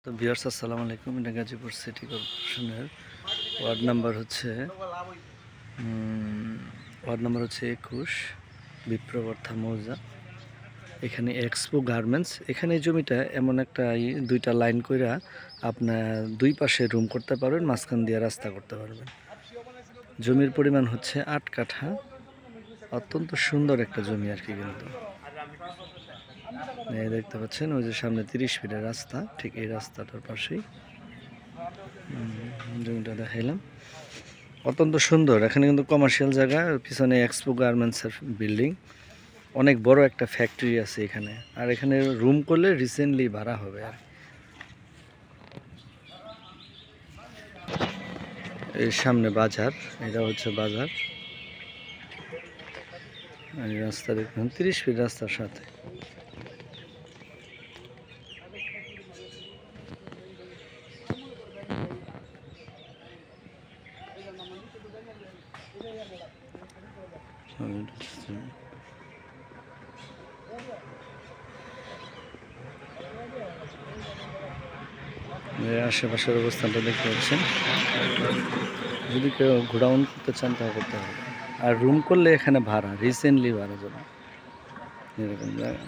তো ভিউয়ার্স আসসালামু আলাইকুম। এটা গাজীপুর সিটি কর্পোরেশনের ওয়ার্ড নাম্বার হচ্ছে 21 বিপ্রবর্ধা মৌজা। এখানে এক্সপো গার্মেন্টস। এখানে এই জমিটা এমন একটা দুইটা লাইন কইরা আপনার দুই পাশে রুম করতে পারবেন, মাঝখান দিয়ে রাস্তা করতে পারবেন। জমির পরিমাণ হচ্ছে 8 কাঠা। অত্যন্ত সুন্দর একটা জমি আর কি। কিন্তু দেখতে পাচ্ছেন ওই যে সামনে 30 ফিটের রাস্তা, ঠিক এই রাস্তাটার পাশেই জমিটা দেখাইলাম। অত্যন্ত সুন্দর। এখানে কিন্তু কমার্শিয়াল জায়গা, পিছনে এক্সপো গার্মেন্টসের বিল্ডিং, অনেক বড় একটা ফ্যাক্টরি আছে এখানে। আর এখানে রুম করলে রিসেন্টলি ভাড়া হবে। আর এর সামনে বাজার, এটা হচ্ছে বাজার। আর এই রাস্তা দেখুন, 30 ফিট রাস্তার সাথে। আশেপাশের অবস্থানটা দেখতে পাচ্ছেন। যদি কেউ গোডাউন করতে চান তা করতে হবে। আর রুম করলে এখানে ভাড়া, রিসেন্টলি ভাড়া যাবে এরকম জায়গা।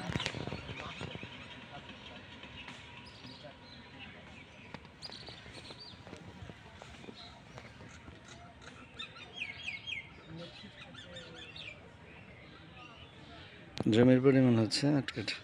জমির পরিমাণ হচ্ছে 8 কাঠা।